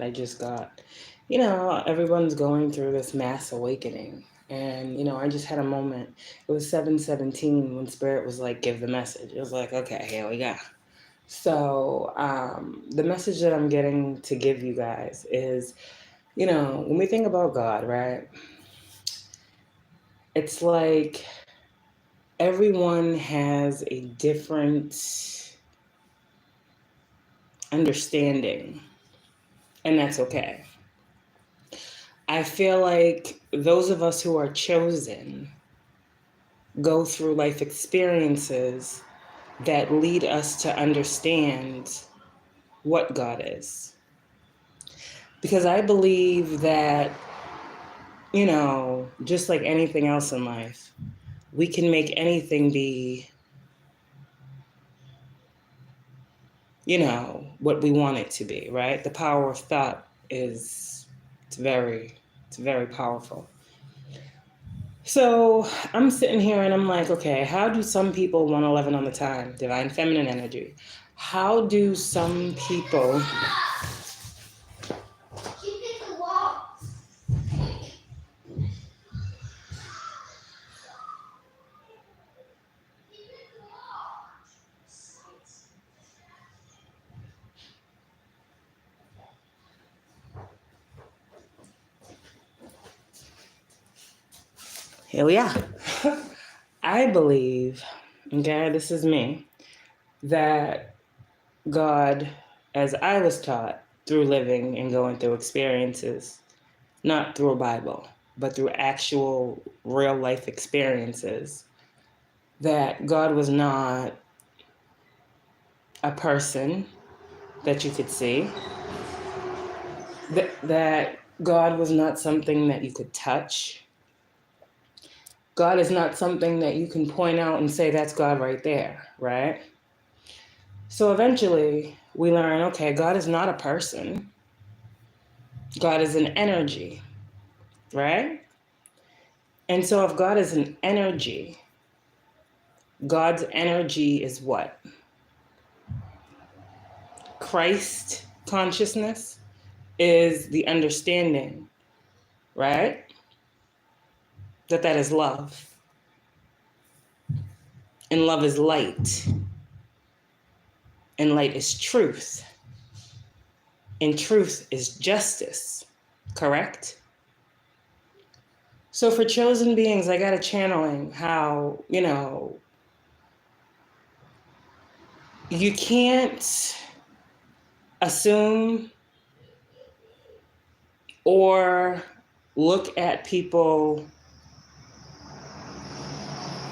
I just got, everyone's going through this mass awakening. And, I just had a moment. It was 7:17 when Spirit was like, give the message. It was like, okay, here we go. So, the message that I'm getting to give you guys is, when we think about God, right? It's like everyone has a different understanding, and that's okay. I feel like those of us who are chosen go through life experiences that lead us to understand what God is. Because I believe that, just like anything else in life, we can make anything be, what we want it to be, right? The power of thought it's very powerful. So I'm sitting here and I'm like, okay, how do some people 111 on the time, divine feminine energy? How do some people here we are. I believe, okay, this is me, that God, as I was taught through living and going through experiences, not through a Bible, but through actual real life experiences, that God was not a person that you could see, that God was not something that you could touch. God is not something that you can point out and say, that's God right there, right? So eventually we learn, okay, God is not a person. God is an energy, right? And so if God is an energy, God's energy is what? Christ consciousness is the understanding, right? That is love. And love is light. And light is truth. And truth is justice, correct? So for chosen beings, I got a channeling how, you can't assume or look at people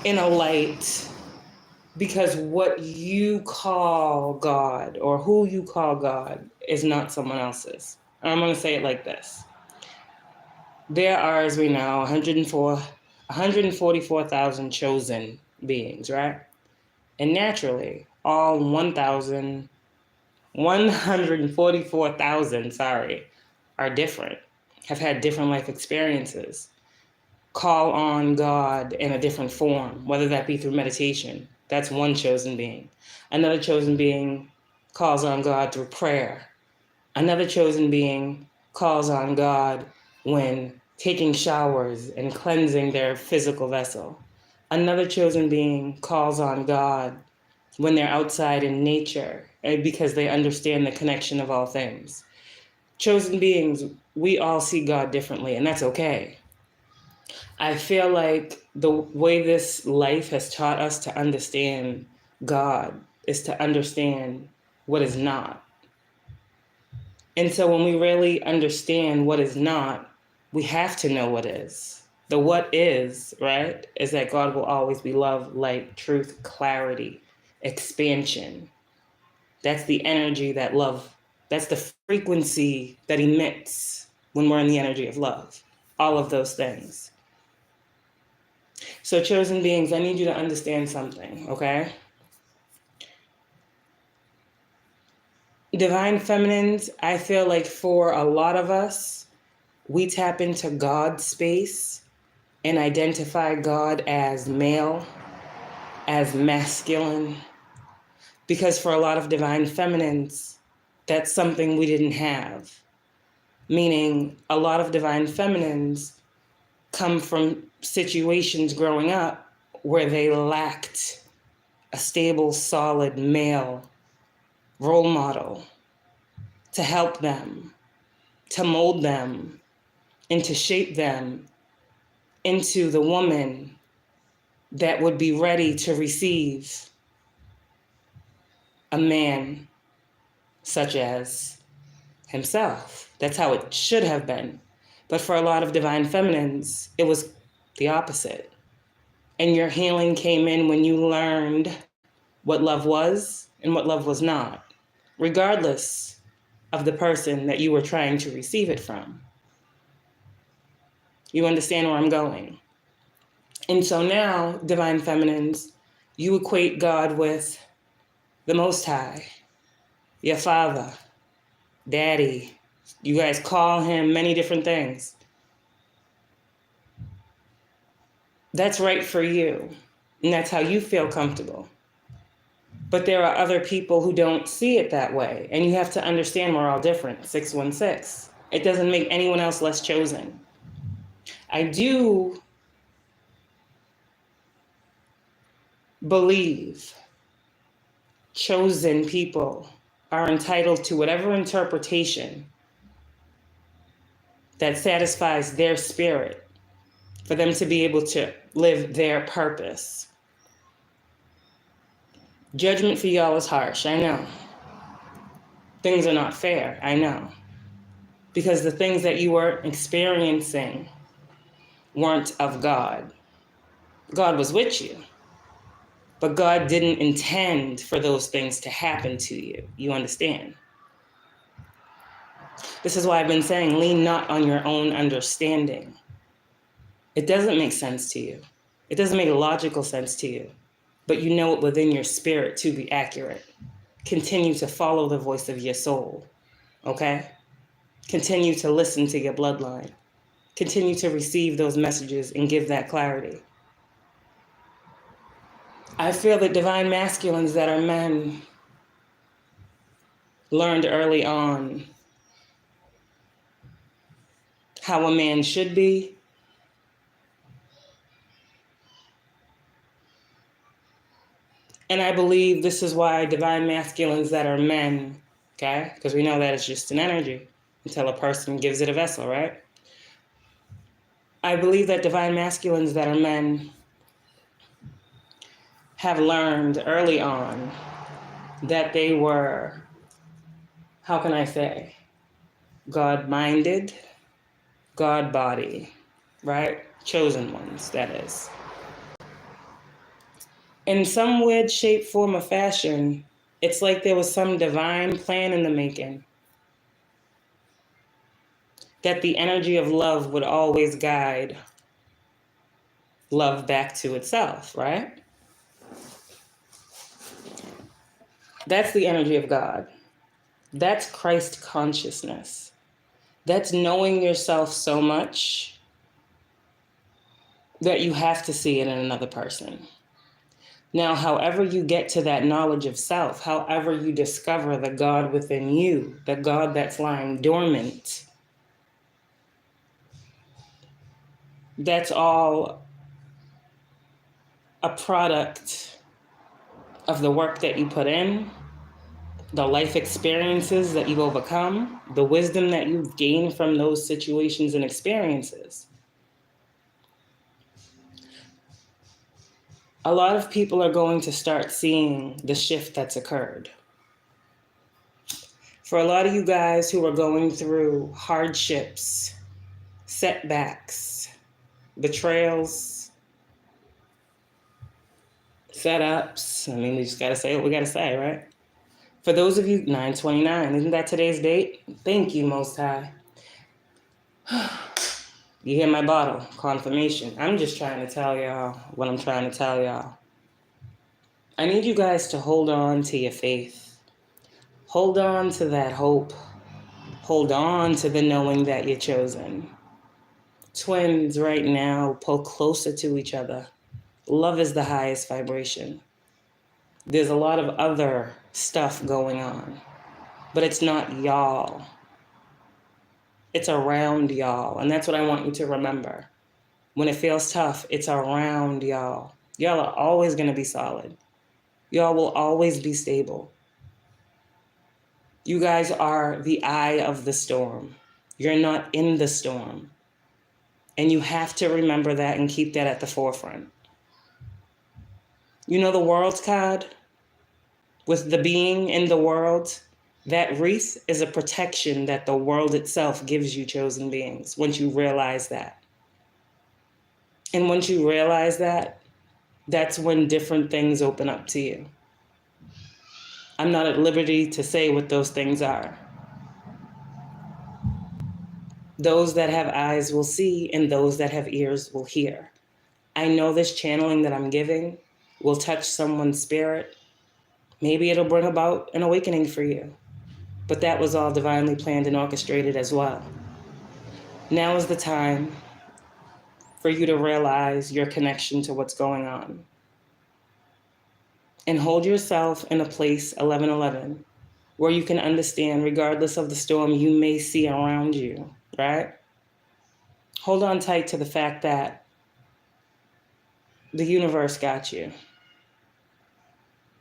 in a light because what you call God or who you call God is not someone else's. And I'm going to say it like this. There are, as we know, 144,000 chosen beings, right? And naturally, all 144,000, are different, have had different life experiences, call on God in a different form, whether that be through meditation. That's one chosen being. Another chosen being calls on God through prayer. Another chosen being calls on God when taking showers and cleansing their physical vessel. Another chosen being calls on God when they're outside in nature because they understand the connection of all things. Chosen beings, we all see God differently, and that's okay. I feel like the way this life has taught us to understand God is to understand what is not. And so when we really understand what is not, we have to know what is. The what is, right, is that God will always be love, light, truth, clarity, expansion. That's the energy that love, that's the frequency that emits when we're in the energy of love. All of those things. So, chosen beings, I need you to understand something, okay? Divine feminines, I feel like for a lot of us, we tap into God's space and identify God as male, as masculine, because for a lot of divine feminines, that's something we didn't have. meaning a lot of divine feminines come from situations growing up where they lacked a stable, solid male role model to help them, to mold them, and to shape them into the woman that would be ready to receive a man such as himself. That's how it should have been. But for a lot of divine feminines, it was the opposite. And your healing came in when you learned what love was and what love was not, regardless of the person that you were trying to receive it from. You understand where I'm going? And so now, divine feminines, you equate God with the Most High, your father, daddy. You guys call him many different things. That's right for you, and that's how you feel comfortable. But there are other people who don't see it that way, and you have to understand we're all different. 616. It doesn't make anyone else less chosen. I do believe chosen people are entitled to whatever interpretation that satisfies their spirit for them to be able to live their purpose. Judgment for y'all is harsh, I know. Things are not fair, I know. Because the things that you were experiencing weren't of God. God was with you, but God didn't intend for those things to happen to you. You understand? This is why I've been saying, lean not on your own understanding. It doesn't make sense to you. It doesn't make logical sense to you, but you know it within your spirit to be accurate. Continue to follow the voice of your soul, okay? Continue to listen to your bloodline. Continue to receive those messages and give that clarity. I feel that divine masculines that are men learned early on how a man should be, and I believe this is why divine masculines that are men, okay, because we know that it's just an energy until a person gives it a vessel, right? I believe that divine masculines that are men have learned early on that they were, how can I say, God-minded, God-body, right? Chosen ones, that is. In some weird shape, form, or fashion, it's like there was some divine plan in the making that the energy of love would always guide love back to itself, right? That's the energy of God. That's Christ consciousness. That's knowing yourself so much that you have to see it in another person. Now, however you get to that knowledge of self, however you discover the God within you, the God that's lying dormant, that's all a product of the work that you put in, the life experiences that you've overcome, the wisdom that you've gained from those situations and experiences. A lot of people are going to start seeing the shift that's occurred. For a lot of you guys who are going through hardships, setbacks, betrayals, setups, I mean, we just got to say what we got to say, right? For those of you, 9/29, isn't that today's date? Thank you, Most High. You hear my bottle, confirmation. I'm just trying to tell y'all what I'm trying to tell y'all. I need you guys to hold on to your faith. Hold on to that hope. Hold on to the knowing that you're chosen. Twins right now, pull closer to each other. Love is the highest vibration. There's a lot of other stuff going on, but it's not y'all. It's around y'all. And that's what I want you to remember. When it feels tough, it's around y'all. Y'all are always going to be solid. Y'all will always be stable. You guys are the eye of the storm. You're not in the storm. And you have to remember that and keep that at the forefront. You know the world card? With the being in the world, that wreath is a protection that the world itself gives you, chosen beings, once you realize that. And once you realize that, that's when different things open up to you. I'm not at liberty to say what those things are. Those that have eyes will see, and those that have ears will hear. I know this channeling that I'm giving will touch someone's spirit. Maybe it'll bring about an awakening for you. But that was all divinely planned and orchestrated as well. Now is the time for you to realize your connection to what's going on. And hold yourself in a place, 1111, where you can understand, regardless of the storm you may see around you, right? Hold on tight to the fact that the universe got you.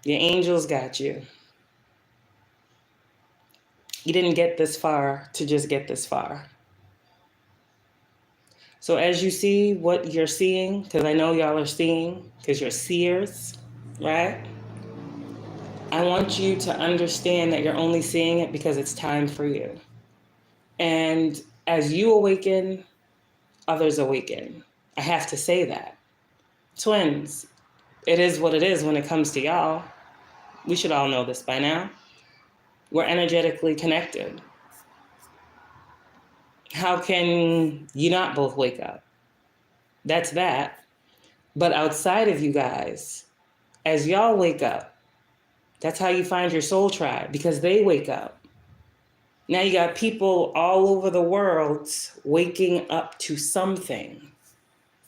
Your angels got you. You didn't get this far to just get this far. So as you see what you're seeing, because I know y'all are seeing, because you're seers, right? I want you to understand that you're only seeing it because it's time for you. And as you awaken, others awaken. I have to say that. Twins, it is what it is when it comes to y'all. We should all know this by now. We're energetically connected. How can you not both wake up? That's that. But outside of you guys, as y'all wake up, that's how you find your soul tribe, because they wake up. Now you got people all over the world waking up to something.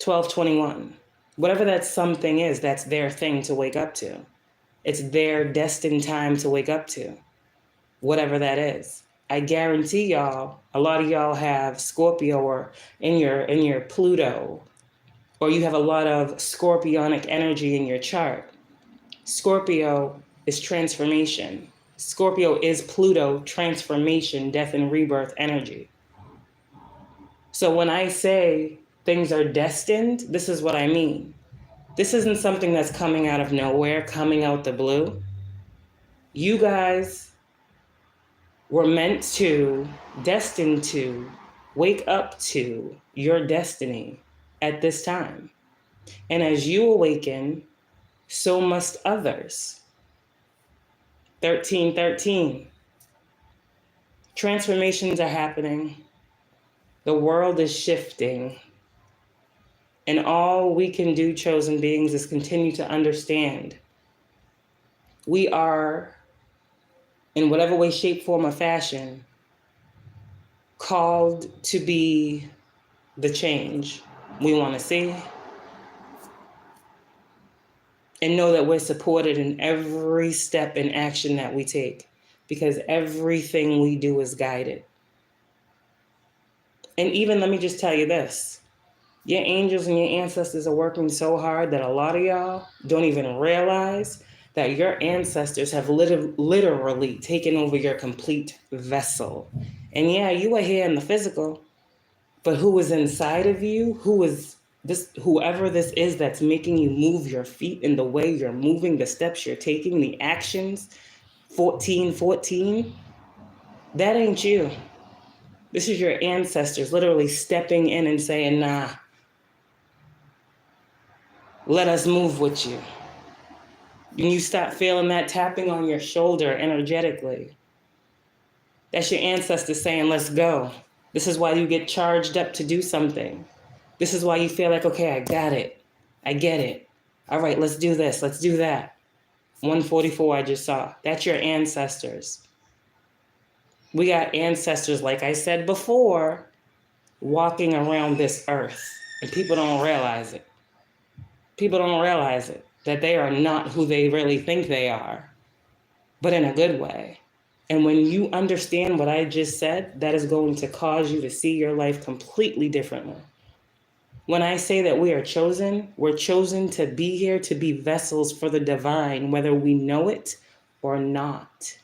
1221. Whatever that something is, that's their thing to wake up to. It's their destined time to wake up to. Whatever that is. I guarantee y'all, a lot of y'all have Scorpio or in your Pluto, or you have a lot of scorpionic energy in your chart. Scorpio is transformation. Scorpio is Pluto, transformation, death and rebirth energy. So when I say things are destined, this is what I mean. This isn't something that's coming out of nowhere, coming out the blue. You guys were meant to, destined to, wake up to your destiny at this time. And as you awaken, so must others. 1313. Transformations are happening. The world is shifting. And all we can do, chosen beings, is continue to understand. We are, in whatever way, shape, form, or fashion, called to be the change we want to see. And know that we're supported in every step and action that we take, because everything we do is guided. And even, let me just tell you this, your angels and your ancestors are working so hard that a lot of y'all don't even realize that your ancestors have literally taken over your complete vessel. And yeah, you were here in the physical, but who is inside of you, who is this, whoever this is that's making you move your feet in the way you're moving, the steps you're taking, the actions, 1414, that ain't you. This is your ancestors literally stepping in and saying, nah, let us move with you. And you start feeling that tapping on your shoulder energetically. That's your ancestors saying, let's go. This is why you get charged up to do something. This is why you feel like, okay, I got it. I get it. All right, let's do this. Let's do that. 144 I just saw. That's your ancestors. We got ancestors, like I said before, walking around this earth. And people don't realize it. People don't realize it, that they are not who they really think they are, but in a good way. And when you understand what I just said, that is going to cause you to see your life completely differently. When I say that we are chosen, we're chosen to be here to be vessels for the divine, whether we know it or not.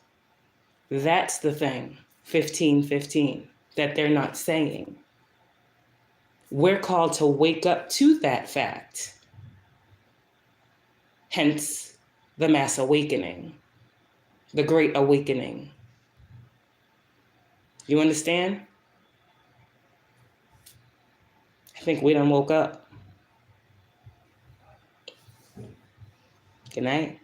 That's the thing, 15:15, that they're not saying. We're called to wake up to that fact. Hence, the mass awakening, the great awakening. You understand? I think we done woke up. Good night.